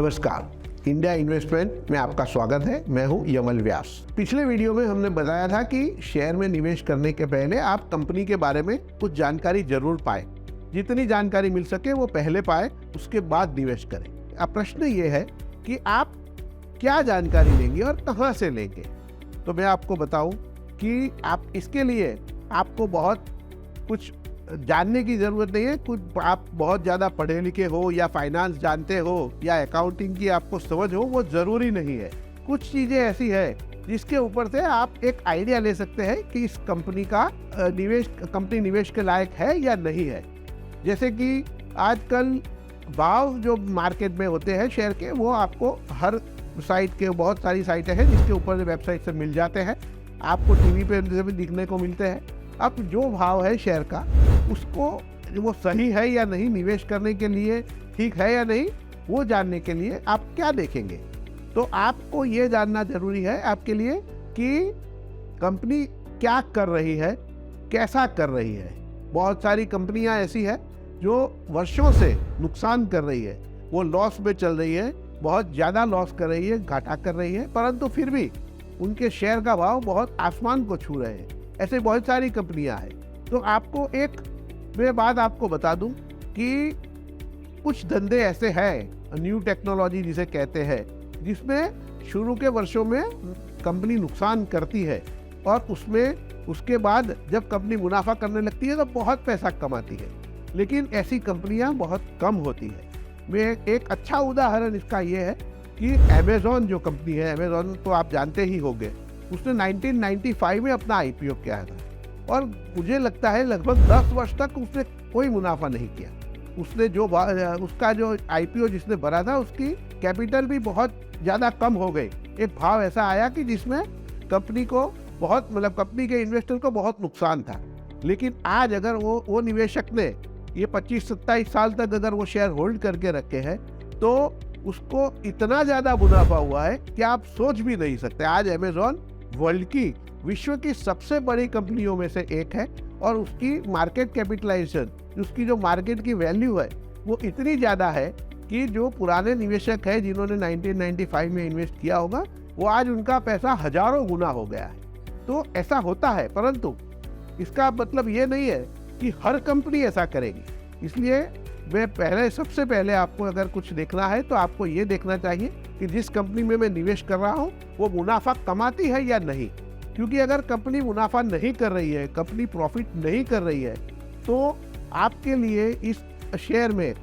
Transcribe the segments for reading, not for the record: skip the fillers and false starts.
नमस्कार, India investment में आपका स्वागत है। मैं हूं यमल व्यास। पिछले वीडियो में हमने बताया था कि शेयर में निवेश करने के पहले आप कंपनी के बारे में कुछ जानकारी जरूर पाएं। जितनी जानकारी मिल सके वो पहले पाएं, उसके बाद निवेश करें। अब प्रश्न ये है कि आप क्या जानकारी लेंगे और कहां से लेंगे। तो मैं आपको बताऊं कि आप इसके लिए आपको बहुत कुछ जानने की ज़रूरत नहीं है। कुछ आप बहुत ज़्यादा पढ़े लिखे हो या फाइनेंस जानते हो या अकाउंटिंग की आपको समझ हो, वो ज़रूरी नहीं है। कुछ चीज़ें ऐसी है जिसके ऊपर से आप एक आइडिया ले सकते हैं कि इस कंपनी का कंपनी निवेश के लायक है या नहीं है। जैसे कि आजकल भाव जो मार्केट में होते हैं शेयर के, वो आपको हर साइट के, बहुत सारी साइटें हैं जिसके ऊपर वेबसाइट से मिल जाते हैं, आपको टीवी पे भी दिखने को मिलते हैं। अब जो भाव है शेयर का, उसको वो सही है या नहीं, निवेश करने के लिए ठीक है या नहीं, वो जानने के लिए आप क्या देखेंगे। तो आपको ये जानना जरूरी है आपके लिए कि कंपनी क्या कर रही है, कैसा कर रही है। बहुत सारी कंपनियां ऐसी है जो वर्षों से नुकसान कर रही है, वो लॉस में चल रही है, बहुत ज़्यादा लॉस कर रही है, घाटा कर रही है, परंतु फिर भी उनके शेयर का भाव बहुत आसमान को छू रहे हैं। ऐसे बहुत सारी कंपनियां हैं। तो आपको एक मैं बात आपको बता दूं कि कुछ धंधे ऐसे हैं, न्यू टेक्नोलॉजी जिसे कहते हैं, जिसमें शुरू के वर्षों में कंपनी नुकसान करती है और उसके बाद जब कंपनी मुनाफा करने लगती है तो बहुत पैसा कमाती है। लेकिन ऐसी कंपनियां बहुत कम होती है। मैं एक अच्छा उदाहरण इसका ये है कि अमेज़न जो कंपनी है, अमेज़न तो आप जानते ही होंगे, उसने 1995 में अपना आईपीओ किया था और मुझे लगता है लगभग 10 वर्ष तक उसने कोई मुनाफा नहीं किया। उसने उसका जो आईपीओ जिसने भरा था, उसकी कैपिटल भी बहुत ज़्यादा कम हो गई। एक भाव ऐसा आया कि जिसमें कंपनी को कंपनी के इन्वेस्टर को बहुत नुकसान था। लेकिन आज अगर वो निवेशक ने ये 25-27 साल तक अगर वो शेयर होल्ड करके रखे हैं तो उसको इतना ज़्यादा मुनाफा हुआ है कि आप सोच भी नहीं सकते। आज अमेज़न वर्ल्ड की, विश्व की सबसे बड़ी कंपनियों में से एक है और उसकी मार्केट कैपिटलाइजेशन, उसकी जो मार्केट की वैल्यू है, वो इतनी ज़्यादा है कि जो पुराने निवेशक हैं जिन्होंने 1995 में इन्वेस्ट किया होगा, वो आज उनका पैसा हजारों गुना हो गया है। तो ऐसा होता है, परंतु इसका मतलब ये नहीं है कि हर कंपनी ऐसा करेगी। इसलिए सबसे पहले आपको अगर कुछ देखना है तो आपको ये देखना चाहिए कि जिस कंपनी में मैं निवेश कर रहा हूँ वो मुनाफा कमाती है या नहीं। क्योंकि अगर कंपनी मुनाफा नहीं कर रही है, कंपनी प्रॉफिट नहीं कर रही है, तो आपके लिए इस शेयर में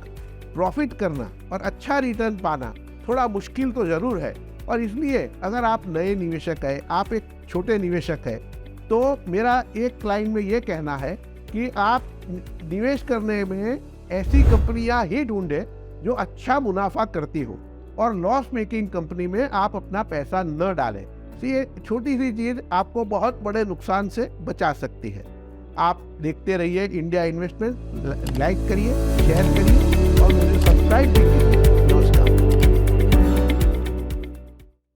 प्रॉफिट करना और अच्छा रिटर्न पाना थोड़ा मुश्किल तो ज़रूर है। और इसलिए अगर आप नए निवेशक हैं, आप एक छोटे निवेशक हैं, तो मेरा एक लाइन में ये कहना है कि आप निवेश करने में ऐसी कंपनियां ही ढूंढें जो अच्छा मुनाफा करती हो और लॉस मेकिंग कंपनी में आप अपना पैसा न डालें। ये छोटी सी चीज़ आपको बहुत बड़े नुकसान से बचा सकती है। आप देखते रहिए इंडिया इन्वेस्टमेंट, लाइक करिए, शेयर करिए और मुझे सब्सक्राइब भी कीजिए।